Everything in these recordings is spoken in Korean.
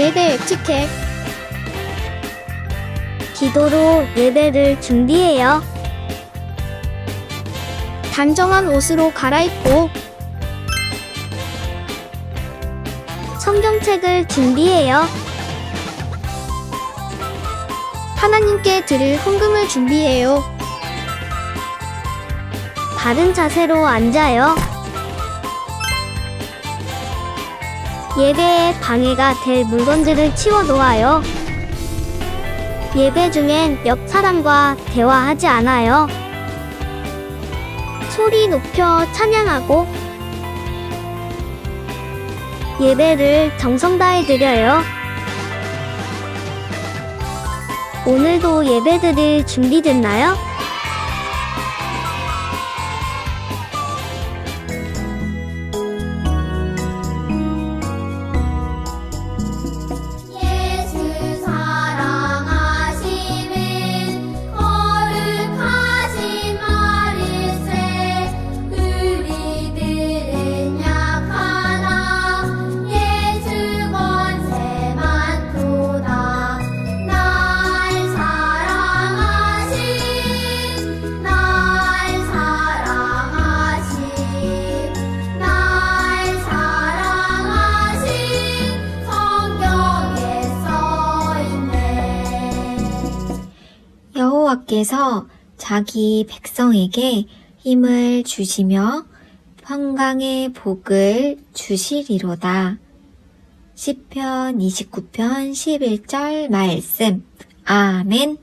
예배 에티켓. 기도로 예배를 준비해요. 단정한 옷으로 갈아입고 성경책을 준비해요. 하나님께 드릴 헌금을 준비해요. 바른 자세로 앉아요. 예배에 방해가 될 물건들을 치워 놓아요. 예배 중엔 옆 사람과 대화하지 않아요. 소리 높여 찬양하고 예배를 정성 다해 드려요. 오늘도 예배 드릴 준비됐나요? 예수 사랑하심은 거룩하신 말일세. 우리들은 약하나 예수 권세 많도다. 날 사랑하신 성경에 써있네. 여호와께서 자기 백성에게 힘을 주시며 평강의 복을 주시리로다. 시편 29편 11절 말씀. 아멘.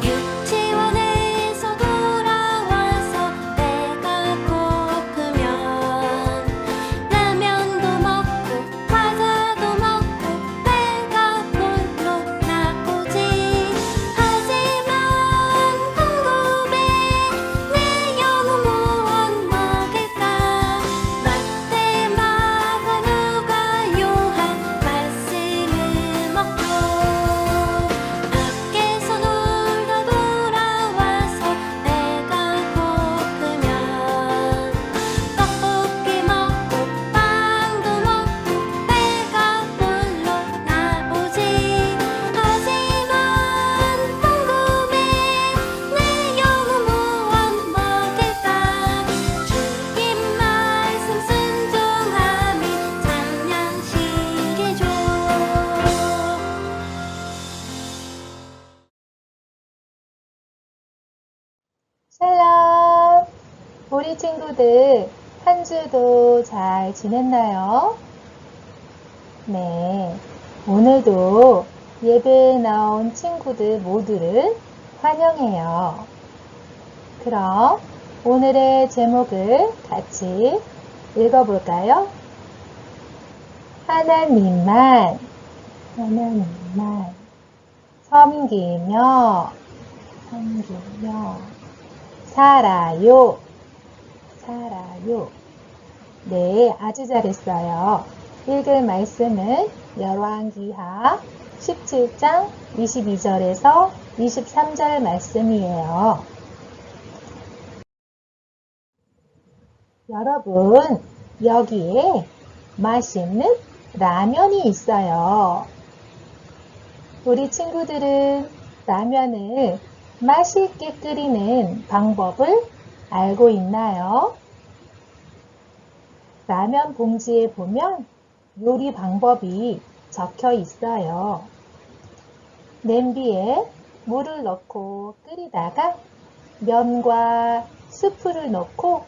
유치원에서 돌아와서 배가 고프면 라면도 먹고 과자도 먹고 배가 불러 나오지. 하지만 궁금해, 내 영혼 무엇 먹을까? 마테마가 누가 요한 말씀을 먹고 밖에서 놀다 돌아와서 배가 고프면 떡볶이 먹고 빵도 먹고 배가 불러 나오지. 하지만 궁금해, 내 영혼 무엇 먹을까? 주님 말씀 순종함이 찬양시켜줘. 샬롬! 우리 친구들 한 주도 잘 지냈나요? 네, 오늘도 예배에 나온 친구들 모두를 환영해요. 그럼 오늘의 제목을 같이 읽어볼까요? 하나님만 섬기며 살아요. 네, 아주 잘했어요. 읽을 말씀은 열왕기하 17장 22절에서 23절 말씀이에요. 여러분, 여기에 맛있는 라면이 있어요. 우리 친구들은 라면을 맛있게 끓이는 방법을 알고 있나요? 라면 봉지에 보면 요리 방법이 적혀 있어요. 냄비에 물을 넣고 끓이다가 면과 스프를 넣고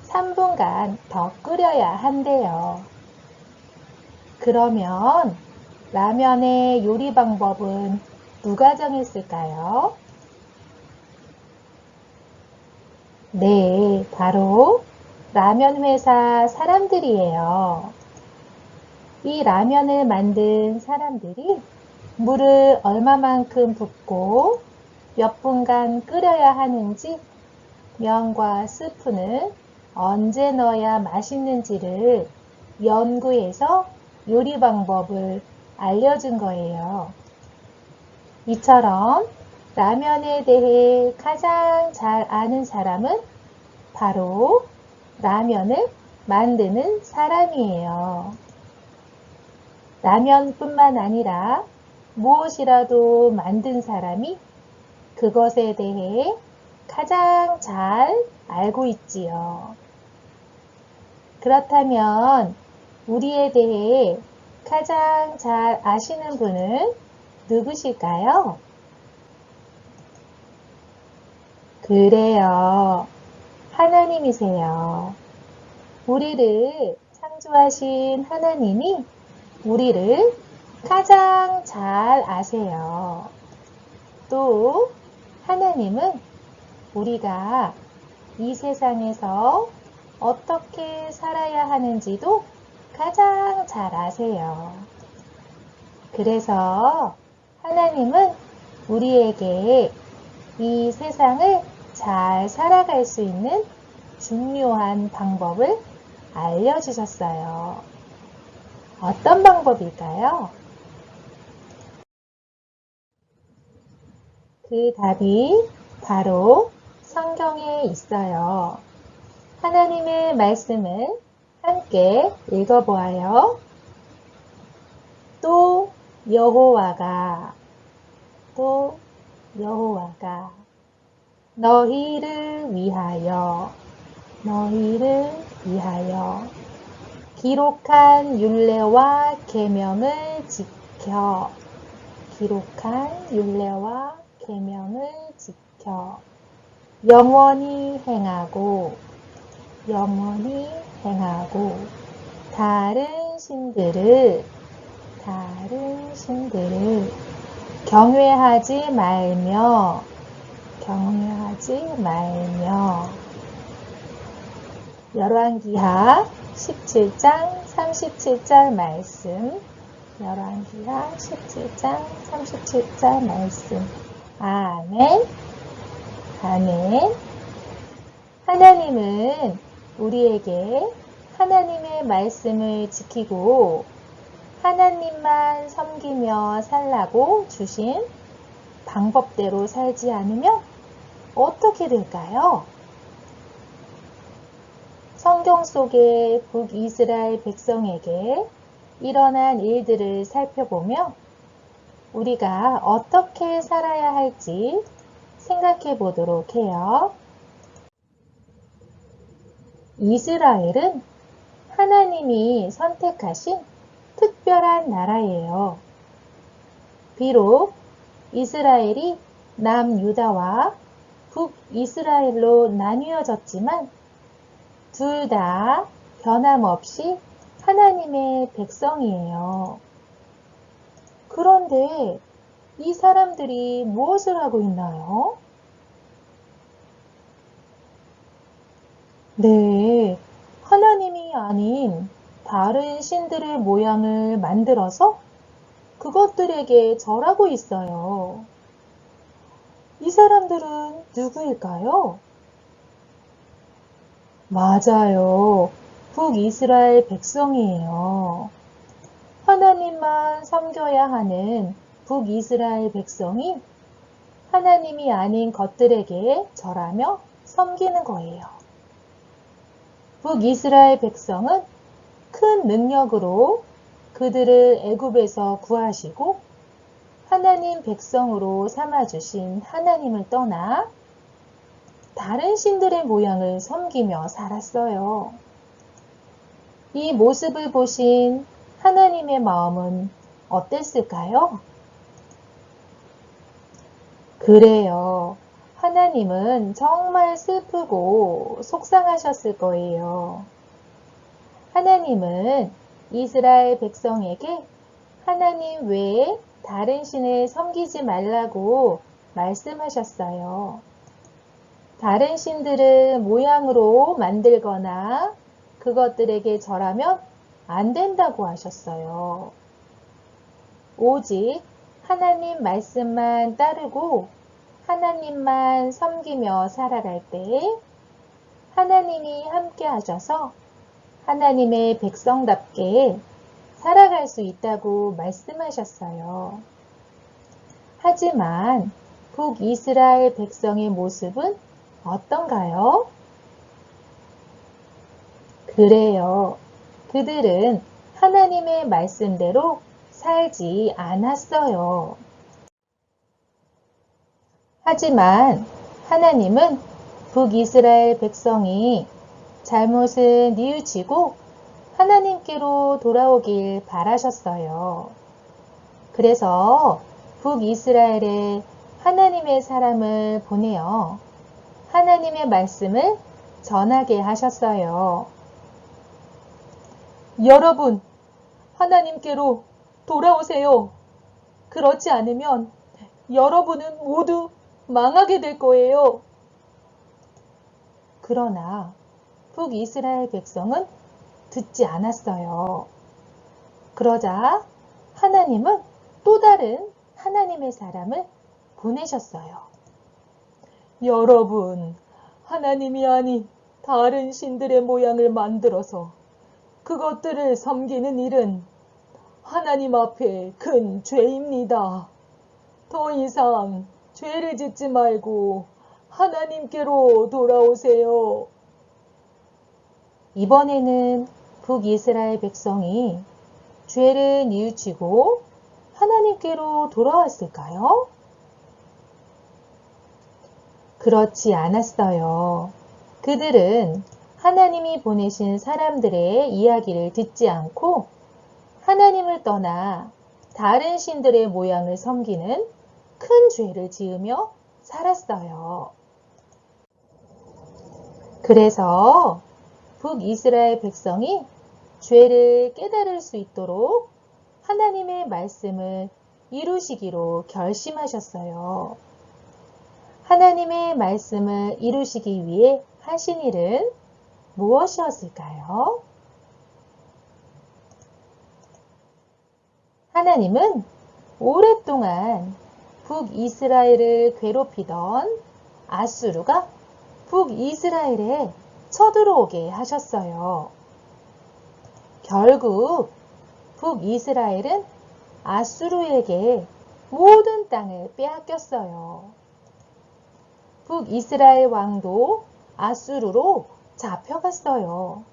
3분간 더 끓여야 한대요. 그러면 라면의 요리 방법은 누가 정했을까요? 네, 바로 라면 회사 사람들이에요. 이 라면을 만든 사람들이 물을 얼마만큼 붓고 몇 분간 끓여야 하는지, 면과 스프는 언제 넣어야 맛있는지를 연구해서 요리 방법을 알려준 거예요. 이처럼 라면에 대해 가장 잘 아는 사람은 바로 라면을 만드는 사람이에요. 라면뿐만 아니라 무엇이라도 만든 사람이 그것에 대해 가장 잘 알고 있지요. 그렇다면 우리에 대해 가장 잘 아시는 분은 누구실까요? 그래요. 하나님이세요. 우리를 창조하신 하나님이 우리를 가장 잘 아세요. 또 하나님은 우리가 이 세상에서 어떻게 살아야 하는지도 가장 잘 아세요. 그래서 하나님은 우리에게 이 세상을 잘 살아갈 수 있는 중요한 방법을 알려주셨어요. 어떤 방법일까요? 그 답이 바로 성경에 있어요. 하나님의 말씀을 함께 읽어보아요. 또 여호와가 너희를 위하여 기록한 율례와 계명을 지켜 영원히 행하고 다른 신들을 경외하지 말며 열왕기하 17장 37절 말씀 아멘. 하나님은 우리에게 하나님의 말씀을 지키고 하나님만 섬기며 살라고 주신 방법대로 살지 않으면 어떻게 될까요? 성경 속의 북이스라엘 백성에게 일어난 일들을 살펴보며 우리가 어떻게 살아야 할지 생각해 보도록 해요. 이스라엘은 하나님이 선택하신 특별한 나라예요. 비록 이스라엘이 남유다와 북이스라엘로 나뉘어졌지만 둘 다 변함없이 하나님의 백성이에요. 그런데 이 사람들이 무엇을 하고 있나요? 네, 하나님이 아닌 다른 신들의 모양을 만들어서 그것들에게 절하고 있어요. 이 사람들은 누구일까요? 맞아요. 북이스라엘 백성이에요. 하나님만 섬겨야 하는 북이스라엘 백성이 하나님이 아닌 것들에게 절하며 섬기는 거예요. 북이스라엘 백성은 큰 능력으로 그들을 애굽에서 구하시고 하나님 백성으로 삼아주신 하나님을 떠나 다른 신들의 모양을 섬기며 살았어요. 이 모습을 보신 하나님의 마음은 어땠을까요? 그래요. 하나님은 정말 슬프고 속상하셨을 거예요. 하나님은 이스라엘 백성에게 하나님 외에 다른 신을 섬기지 말라고 말씀하셨어요. 다른 신들을 모양으로 만들거나 그것들에게 절하면 안 된다고 하셨어요. 오직 하나님 말씀만 따르고 하나님만 섬기며 살아갈 때 하나님이 함께 하셔서 하나님의 백성답게 살아갈 수 있다고 말씀하셨어요. 하지만 북이스라엘 백성의 모습은 어떤가요? 그래요. 그들은 하나님의 말씀대로 살지 않았어요. 하지만 하나님은 북이스라엘 백성이 잘못을 뉘우치고 하나님께로 돌아오길 바라셨어요. 그래서 북이스라엘에 하나님의 사람을 보내어 하나님의 말씀을 전하게 하셨어요. 여러분, 하나님께로 돌아오세요. 그렇지 않으면 여러분은 모두 망하게 될 거예요. 그러나 북이스라엘 백성은 듣지 않았어요. 그러자 하나님은 또 다른 하나님의 사람을 보내셨어요. 여러분, 하나님이 아닌 다른 신들의 모양을 만들어서 그것들을 섬기는 일은 하나님 앞에 큰 죄입니다. 더 이상 죄를 짓지 말고 하나님께로 돌아오세요. 이번에는 북이스라엘 백성이 죄를 뉘우치고 하나님께로 돌아왔을까요? 그렇지 않았어요. 그들은 하나님이 보내신 사람들의 이야기를 듣지 않고 하나님을 떠나 다른 신들의 모양을 섬기는 큰 죄를 지으며 살았어요. 그래서 북이스라엘 백성이 죄를 깨달을 수 있도록 하나님의 말씀을 이루시기로 결심하셨어요. 하나님의 말씀을 이루시기 위해 하신 일은 무엇이었을까요? 하나님은 오랫동안 북이스라엘을 괴롭히던 아수르가 북이스라엘에 쳐들어오게 하셨어요. 결국 북이스라엘은 아수르에게 모든 땅을 빼앗겼어요. 북이스라엘 왕도 아수르로 잡혀갔어요.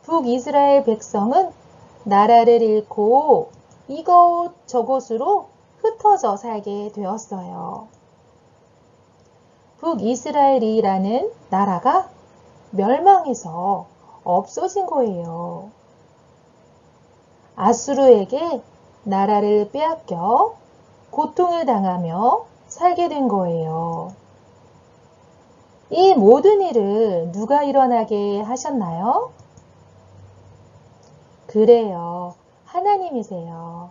북이스라엘 백성은 나라를 잃고 이곳 저곳으로 흩어져 살게 되었어요. 북이스라엘이라는 나라가 멸망해서 없어진 거예요. 아수르에게 나라를 빼앗겨 고통을 당하며 살게 된 거예요. 이 모든 일을 누가 일어나게 하셨나요? 그래요. 하나님이세요.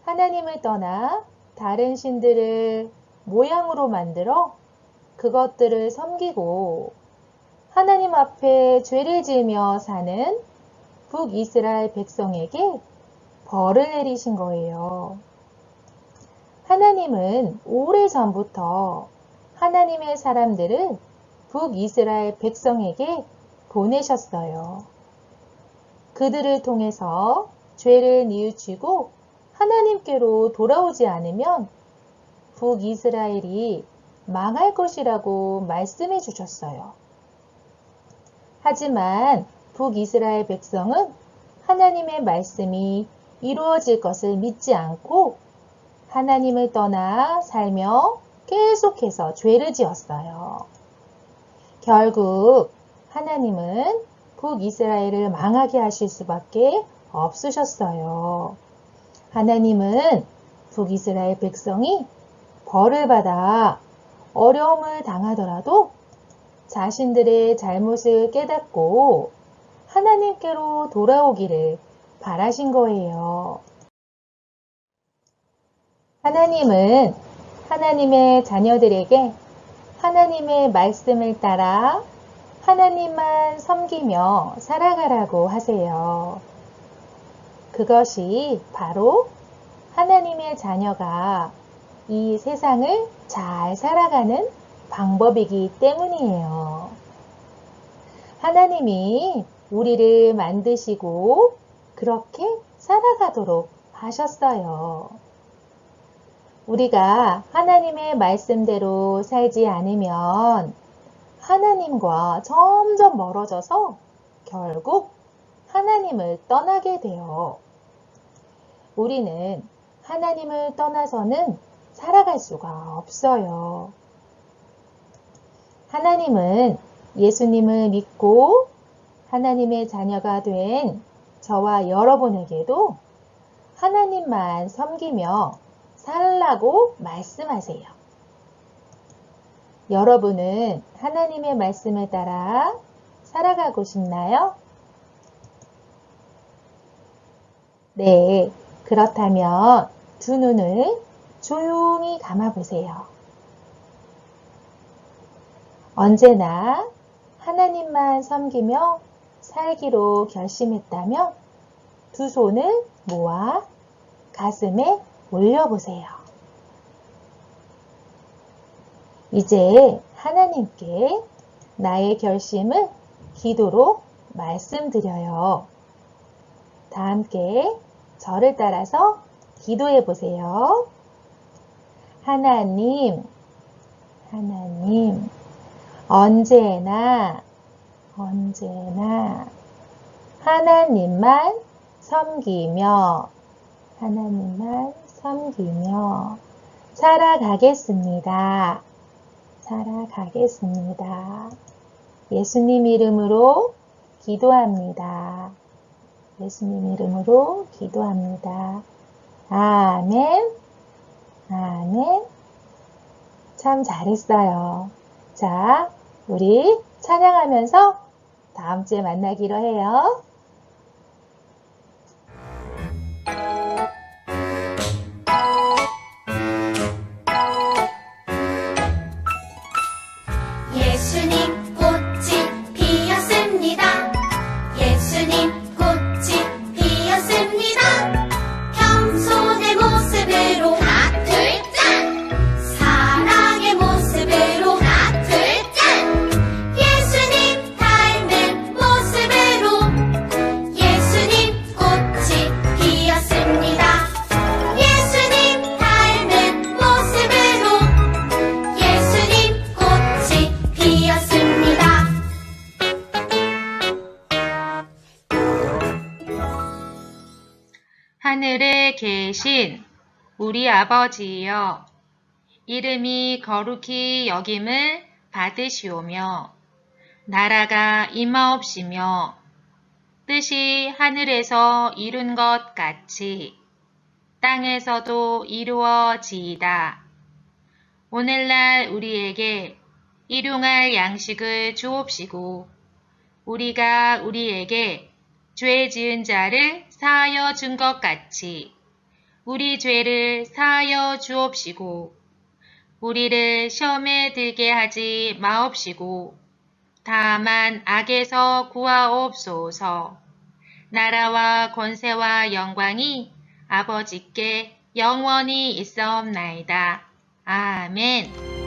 하나님을 떠나 다른 신들을 모양으로 만들어 그것들을 섬기고 하나님 앞에 죄를 지으며 사는 북이스라엘 백성에게 벌을 내리신 거예요. 하나님은 오래전부터 하나님의 사람들을 북이스라엘 백성에게 보내셨어요. 그들을 통해서 죄를 뉘우치고 하나님께로 돌아오지 않으면 북이스라엘이 망할 것이라고 말씀해 주셨어요. 하지만 북이스라엘 백성은 하나님의 말씀이 이루어질 것을 믿지 않고 하나님을 떠나 살며 계속해서 죄를 지었어요. 결국 하나님은 북이스라엘을 망하게 하실 수밖에 없으셨어요. 하나님은 북이스라엘 백성이 벌을 받아 어려움을 당하더라도 자신들의 잘못을 깨닫고 하나님께로 돌아오기를 바라신 거예요. 하나님은 하나님의 자녀들에게 하나님의 말씀을 따라 하나님만 섬기며 살아가라고 하세요. 그것이 바로 하나님의 자녀가 이 세상을 잘 살아가는 방법이기 때문이에요. 하나님이 우리를 만드시고 그렇게 살아가도록 하셨어요. 우리가 하나님의 말씀대로 살지 않으면 하나님과 점점 멀어져서 결국 하나님을 떠나게 돼요. 우리는 하나님을 떠나서는 살아갈 수가 없어요. 하나님은 예수님을 믿고 하나님의 자녀가 된 저와 여러분에게도 하나님만 섬기며 살라고 말씀하세요. 여러분은 하나님의 말씀을 따라 살아가고 싶나요? 네, 그렇다면 두 눈을 조용히 감아보세요. 언제나 하나님만 섬기며 살기로 결심했다면 두 손을 모아 가슴에 올려보세요. 이제 하나님께 나의 결심을 기도로 말씀드려요. 다 함께 저를 따라서 기도해 보세요. 하나님, 언제나 하나님만 섬기며 살아가겠습니다. 예수님 이름으로 기도합니다. 아멘. 참 잘했어요. 자, 우리 찬양하면서 다음 주에 만나기로 해요. 예수님 꽃이 피었습니다. 예수님 꽃이 피었습니다. 평소 내 모습으로 하나 둘 짠! 사랑의 모습으로 하나 둘 짠! 예수님 닮은 모습으로 예수님 꽃이 피었습니다. 예수님 닮은 모습으로 예수님 꽃이 피었습니다. 하늘에 계신 우리 아버지여, 이름이 거룩히 여김을 받으시오며, 나라가 임하옵시며, 뜻이 하늘에서 이룬 것 같이 땅에서도 이루어지이다. 오늘날 우리에게 일용할 양식을 주옵시고, 우리가 우리에게 죄 지은 자를 사하여 준 것 같이 우리 죄를 사하여 주옵시고, 우리를 시험에 들게 하지 마옵시고, 다만 악에서 구하옵소서. 나라와 권세와 영광이 아버지께 영원히 있사옵나이다. 아멘.